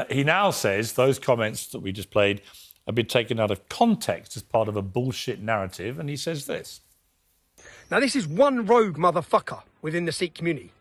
He now says those comments that we just played have been taken out of context as part of a bullshit narrative, and he says this. Now, this is one rogue motherfucker within the Sikh community.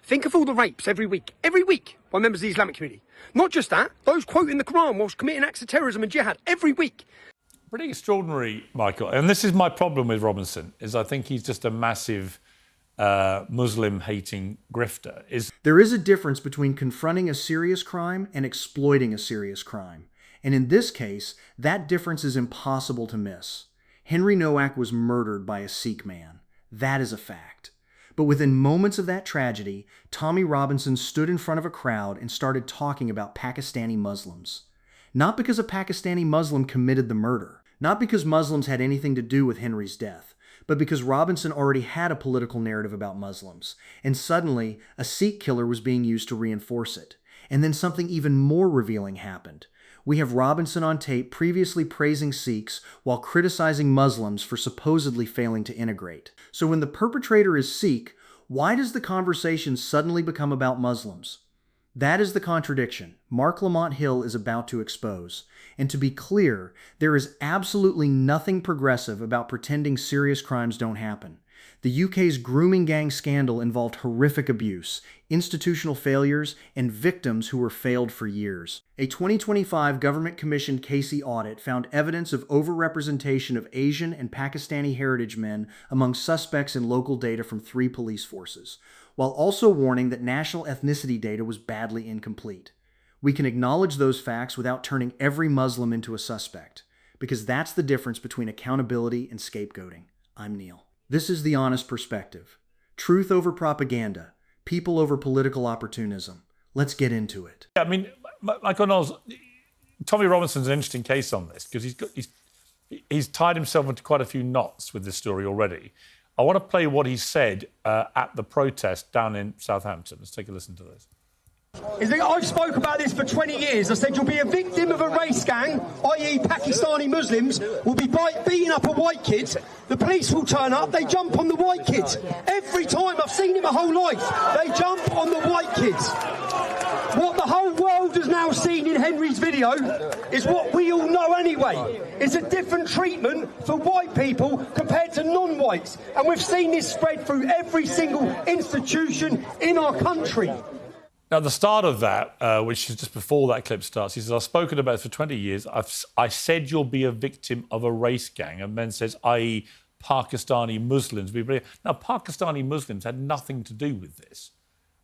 Think of all the rapes every week, by members of the Islamic community. Not just that, those quoting the Quran whilst committing acts of terrorism and jihad every week. Pretty extraordinary, Michael. And this is my problem with Robinson, is I think he's just a massive Muslim-hating grifter. There is a difference between confronting a serious crime and exploiting a serious crime. And in this case, that difference is impossible to miss. Henry Nowak was murdered by a Sikh man. That is a fact. But within moments of that tragedy, Tommy Robinson stood in front of a crowd and started talking about Pakistani Muslims. Not because a Pakistani Muslim committed the murder, not because Muslims had anything to do with Henry's death, but because Robinson already had a political narrative about Muslims, and suddenly a Sikh killer was being used to reinforce it. And then something even more revealing happened. We have Robinson on tape previously praising Sikhs while criticizing Muslims for supposedly failing to integrate. So when the perpetrator is Sikh, why does the conversation suddenly become about Muslims? That is the contradiction Mark Lamont Hill is about to expose. And to be clear, there is absolutely nothing progressive about pretending serious crimes don't happen. The UK's grooming gang scandal involved horrific abuse, institutional failures, and victims who were failed for years. A 2025 government-commissioned Casey audit found evidence of overrepresentation of Asian and Pakistani heritage men among suspects in local data from 3 police forces, while also warning that national ethnicity data was badly incomplete. We can acknowledge those facts without turning every Muslim into a suspect, because that's the difference between accountability and scapegoating. I'm Neil. This is the honest perspective. Truth over propaganda. People over political opportunism. Let's get into it. I mean, Michael Knowles, Tommy Robinson's an interesting case on this because he's tied himself into quite a few knots with this story already. I want to play what he said at the protest down in Southampton. Let's take a listen to this. I've spoke about this for 20 years. I said you'll be a victim of a race gang, i.e. Pakistani Muslims, will be beating up a white kid. The police will turn up, they jump on the white kids. Every time, I've seen it my whole life, they jump on the white kids. What the whole world has now seen in Henry's video is what we all know anyway. It's a different treatment for white people compared to non-whites. And we've seen this spread through every single institution in our country. Now, the start of that, which is just before that clip starts, he says, I've spoken about this for 20 years. I said you'll be a victim of a race gang. And then says, i.e. Pakistani Muslims. Now, Pakistani Muslims had nothing to do with this,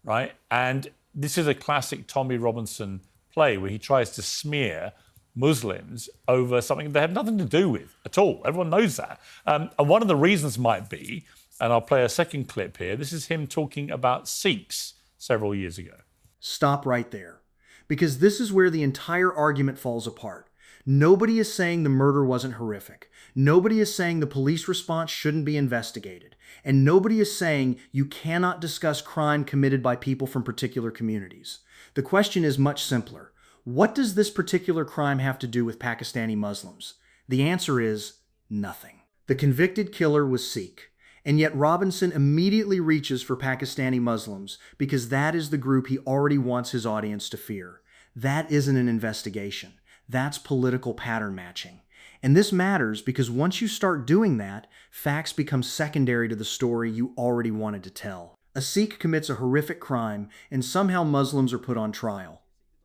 right? And this is a classic Tommy Robinson play where he tries to smear Muslims over something they have nothing to do with at all. Everyone knows that. And one of the reasons might be, and I'll play a second clip here, this is him talking about Sikhs several years ago. Stop right there, because this is where the entire argument falls apart. Nobody is saying the murder wasn't horrific. Nobody is saying the police response shouldn't be investigated. And nobody is saying you cannot discuss crime committed by people from particular communities. The question is much simpler. What does this particular crime have to do with Pakistani Muslims? The answer is nothing. The convicted killer was Sikh. And yet Robinson immediately reaches for Pakistani Muslims because that is the group he already wants his audience to fear. That isn't an investigation. That's political pattern matching. And this matters because once you start doing that, facts become secondary to the story you already wanted to tell. A Sikh commits a horrific crime and somehow Muslims are put on trial.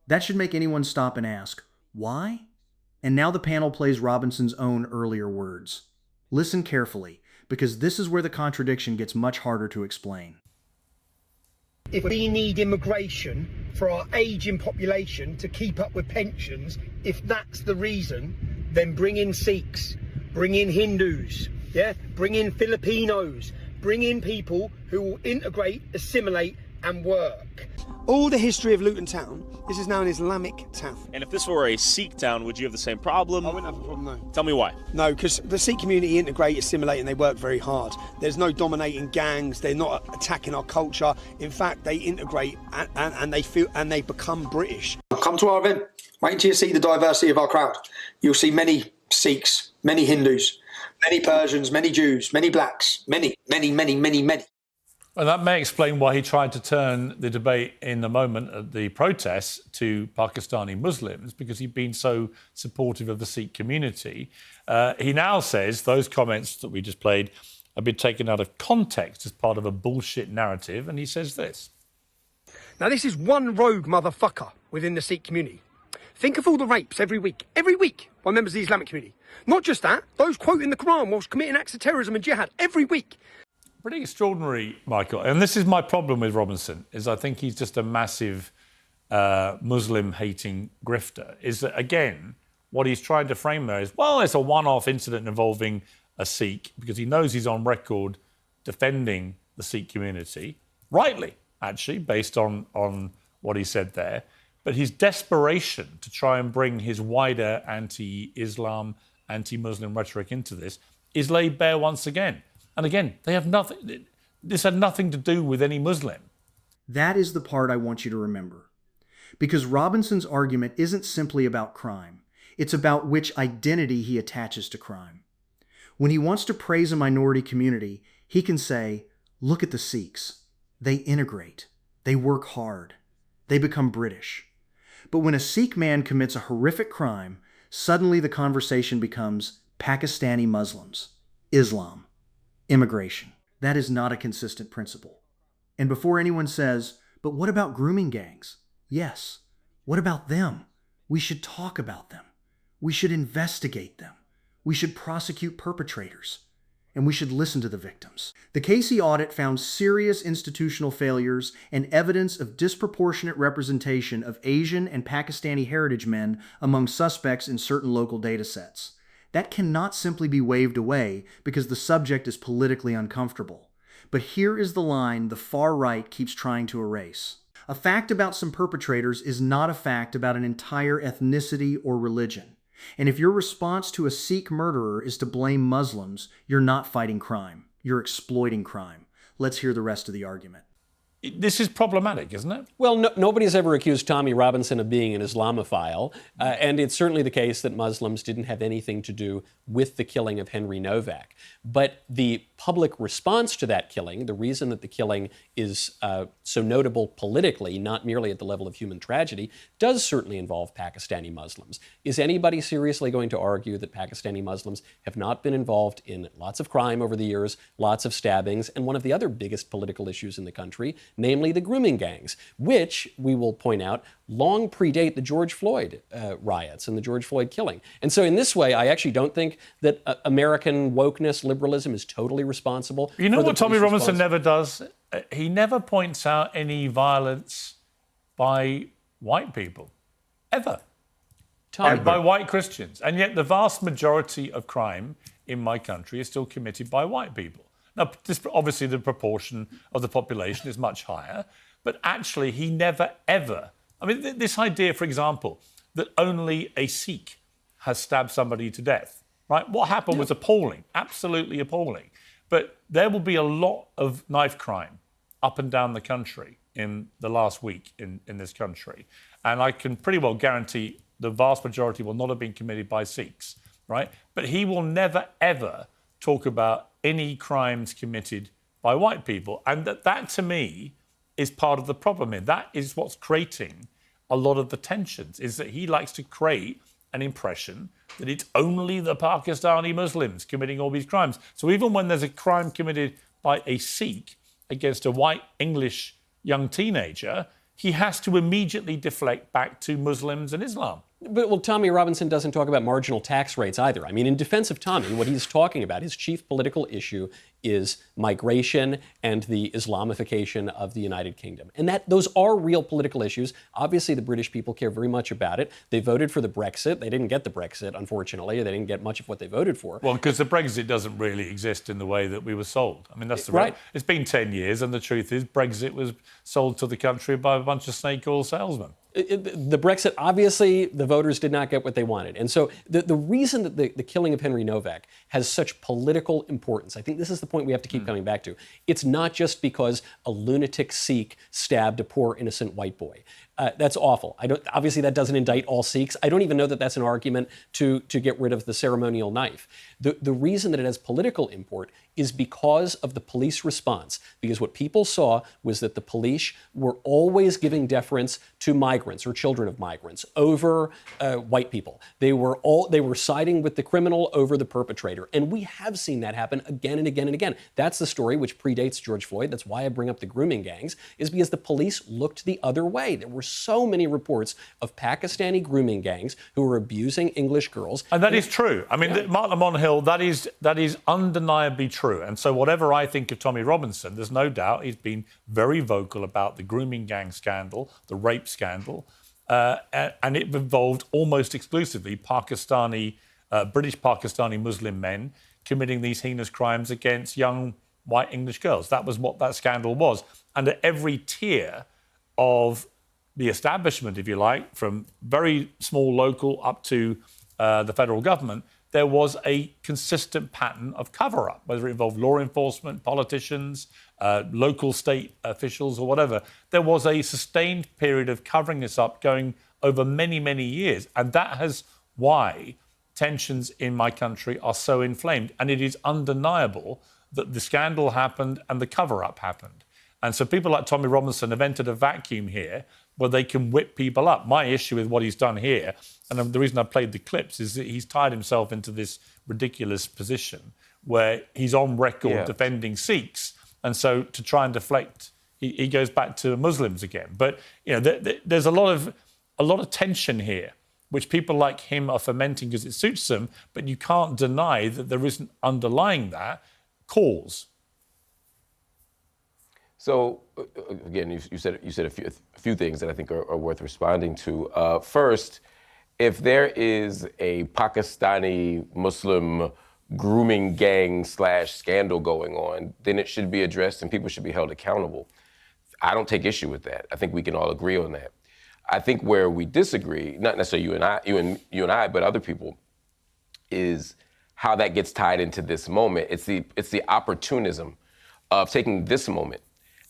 That should make anyone stop and ask, why? And now the panel plays Robinson's own earlier words. Listen carefully, because this is where the contradiction gets much harder to explain. If we need immigration for our ageing population to keep up with pensions, if that's the reason, then bring in Sikhs, bring in Hindus, bring in Filipinos, bring in people who will integrate, assimilate and work. All the history of Luton Town, this is now an Islamic town. And if this were a Sikh town, would you have the same problem? I wouldn't have a problem, no. Tell me why. No, because the Sikh community integrate, assimilate, and they work very hard. There's no dominating gangs. They're not attacking our culture. In fact, they integrate and they feel and they become British. Come to our event. Wait until you see the diversity of our crowd. You'll see many Sikhs, many Hindus, many Persians, many Jews, many blacks, many. And that may explain why he tried to turn the debate in the moment at the protests to Pakistani Muslims, because he'd been so supportive of the Sikh community. He now says those comments that we just played have been taken out of context as part of a bullshit narrative, and he says this. Now, this is one rogue motherfucker within the Sikh community. Think of all the rapes every week, by members of the Islamic community. Not just that, those quoting the Quran whilst committing acts of terrorism and jihad every week. Pretty extraordinary, Michael. And this is my problem with Robinson, is I think he's just a massive Muslim-hating grifter. Is that, again, what he's trying to frame there is, well, it's a one-off incident involving a Sikh, because he knows he's on record defending the Sikh community, rightly, actually, based on what he said there. But his desperation to try and bring his wider anti-Islam, anti-Muslim rhetoric into this is laid bare once again. And again, they have nothing. This had nothing to do with any Muslim. That is the part I want you to remember. Because Robinson's argument isn't simply about crime. It's about which identity he attaches to crime. When he wants to praise a minority community, he can say, look at the Sikhs. They integrate. They work hard. They become British. But when a Sikh man commits a horrific crime, suddenly the conversation becomes Pakistani Muslims, Islam, immigration. That is not a consistent principle. And before anyone says, but what about grooming gangs? Yes. What about them? We should talk about them. We should investigate them. We should prosecute perpetrators. And we should listen to the victims. The Casey audit found serious institutional failures and evidence of disproportionate representation of Asian and Pakistani heritage men among suspects in certain local data sets. That cannot simply be waved away because the subject is politically uncomfortable. But here is the line the far right keeps trying to erase. A fact about some perpetrators is not a fact about an entire ethnicity or religion. And if your response to a Sikh murderer is to blame Muslims, you're not fighting crime. You're exploiting crime. Let's hear the rest of the argument. This is problematic, isn't it? Well, nobody's ever accused Tommy Robinson of being an Islamophile, and it's certainly the case that Muslims didn't have anything to do with the killing of Henry Nowak. But the public response to that killing, the reason that the killing is so notable politically, not merely at the level of human tragedy, does certainly involve Pakistani Muslims. Is anybody seriously going to argue that Pakistani Muslims have not been involved in lots of crime over the years, lots of stabbings, and one of the other biggest political issues in the country, namely the grooming gangs, which, we will point out, long predate the George Floyd riots and the George Floyd killing. And so in this way, I actually don't think that American wokeness, liberalism is totally responsible. You know what Tommy Robinson never does? He never points out any violence by white people, ever. By white Christians. And yet the vast majority of crime in my country is still committed by white people. Now, obviously the proportion of the population is much higher, but actually he never, ever... I mean, this idea, for example, that only a Sikh has stabbed somebody to death, right? What happened was appalling, absolutely appalling. But there will be a lot of knife crime up and down the country in the last week in this country. And I can pretty well guarantee the vast majority will not have been committed by Sikhs, right? But he will never, ever talk about any crimes committed by white people. And that to me, is part of the problem here. That is what's creating a lot of the tensions, is that he likes to create an impression that it's only the Pakistani Muslims committing all these crimes. So even when there's a crime committed by a Sikh against a white English young teenager, he has to immediately deflect back to Muslims and Islam. But, well, Tommy Robinson doesn't talk about marginal tax rates either. I mean, in defense of Tommy, what he's talking about, his chief political issue is migration and the Islamification of the United Kingdom. And those are real political issues. Obviously, the British people care very much about it. They voted for the Brexit. They didn't get the Brexit, unfortunately. They didn't get much of what they voted for. Well, because the Brexit doesn't really exist in the way that we were sold. I mean, that's the right. It's been 10 years, and the truth is Brexit was sold to the country by a bunch of snake oil salesmen. The Brexit, obviously, the voters did not get what they wanted. And so the reason that the killing of Henry Nowak has such political importance, I think this is the point we have to keep coming back to. It's not just because a lunatic Sikh stabbed a poor innocent white boy. That's awful. Obviously, that doesn't indict all Sikhs. I don't even know that that's an argument to get rid of the ceremonial knife. The reason that it has political import is because of the police response. Because what people saw was that the police were always giving deference to migrants or children of migrants over white people. They were siding with the criminal over the perpetrator. And we have seen that happen again and again and again. That's the story which predates George Floyd. That's why I bring up the grooming gangs, is because the police looked the other way. There were so many reports of Pakistani grooming gangs who were abusing English girls. And that is true. I mean, Mark Lamont Hill, that is undeniably true. And so whatever I think of Tommy Robinson, there's no doubt he's been very vocal about the grooming gang scandal, the rape scandal, and it involved almost exclusively British Pakistani Muslim men committing these heinous crimes against young white English girls. That was what that scandal was. And at every tier of the establishment, if you like, from very small local up to the federal government, there was a consistent pattern of cover-up, whether it involved law enforcement, politicians, local state officials or whatever. There was a sustained period of covering this up going over many, many years. And that is why tensions in my country are so inflamed. And it is undeniable that the scandal happened and the cover-up happened. And so people like Tommy Robinson have entered a vacuum here where they can whip people up. My issue with what he's done here, and the reason I played the clips, is that he's tied himself into this ridiculous position where he's on record defending Sikhs. And so to try and deflect, he goes back to Muslims again. But there's a lot of tension here, which people like him are fomenting because it suits them. But you can't deny that there isn't underlying that cause. So, again, you said a few things that I think are worth responding to. First, if there is a Pakistani Muslim grooming gang / scandal going on, then it should be addressed and people should be held accountable. I don't take issue with that. I think we can all agree on that. I think where we disagree, not necessarily you and I, but other people, is how that gets tied into this moment. It's the opportunism of taking this moment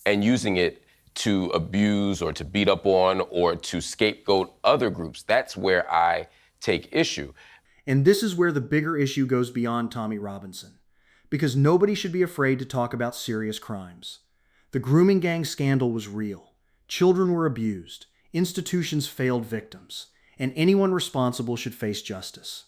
and using it to abuse or to beat up on or to scapegoat other groups. That's where I take issue. And this is where the bigger issue goes beyond Tommy Robinson, because nobody should be afraid to talk about serious crimes. The grooming gang scandal was real. Children were abused. Institutions failed victims. And anyone responsible should face justice.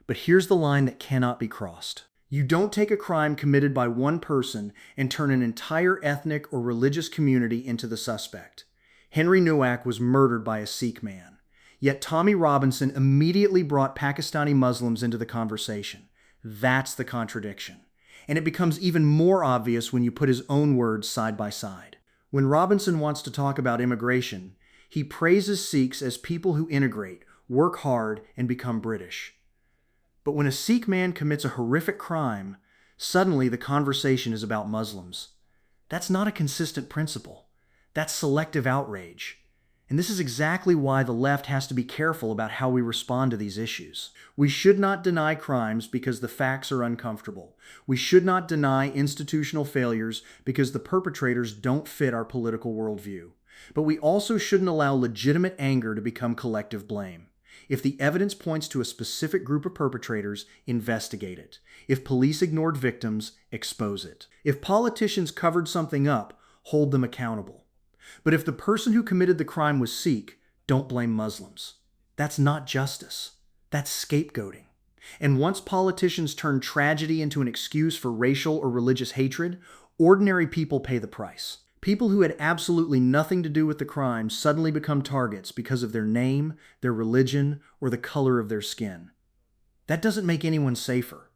But here's the line that cannot be crossed. You don't take a crime committed by one person and turn an entire ethnic or religious community into the suspect. Henry Nowak was murdered by a Sikh man. Yet Tommy Robinson immediately brought Pakistani Muslims into the conversation. That's the contradiction. And it becomes even more obvious when you put his own words side by side. When Robinson wants to talk about immigration, he praises Sikhs as people who integrate, work hard, and become British. But when a Sikh man commits a horrific crime, suddenly the conversation is about Muslims. That's not a consistent principle. That's selective outrage. And this is exactly why the left has to be careful about how we respond to these issues. We should not deny crimes because the facts are uncomfortable. We should not deny institutional failures because the perpetrators don't fit our political worldview. But we also shouldn't allow legitimate anger to become collective blame. If the evidence points to a specific group of perpetrators, investigate it. If police ignored victims, expose it. If politicians covered something up, hold them accountable. But if the person who committed the crime was Sikh, don't blame Muslims. That's not justice. That's scapegoating. And once politicians turn tragedy into an excuse for racial or religious hatred, ordinary people pay the price. People who had absolutely nothing to do with the crime suddenly become targets because of their name, their religion, or the color of their skin. That doesn't make anyone safer.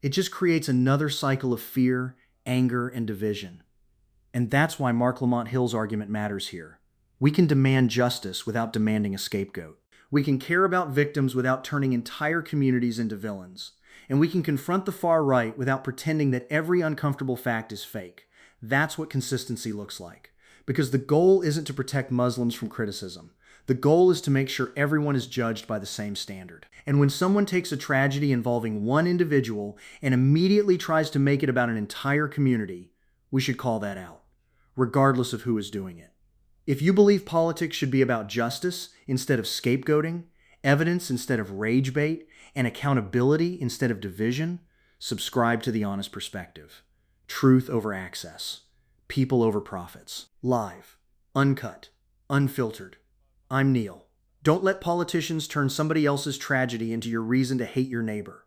It just creates another cycle of fear, anger, and division. And that's why Mark Lamont Hill's argument matters here. We can demand justice without demanding a scapegoat. We can care about victims without turning entire communities into villains. And we can confront the far right without pretending that every uncomfortable fact is fake. That's what consistency looks like. Because the goal isn't to protect Muslims from criticism. The goal is to make sure everyone is judged by the same standard. And when someone takes a tragedy involving one individual and immediately tries to make it about an entire community, we should call that out, regardless of who is doing it. If you believe politics should be about justice instead of scapegoating, evidence instead of rage bait, and accountability instead of division, subscribe to The Honest Perspective. Truth over access. People over profits. Live. Uncut. Unfiltered. I'm Neil. Don't let politicians turn somebody else's tragedy into your reason to hate your neighbor.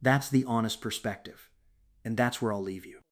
That's The Honest Perspective. And that's where I'll leave you.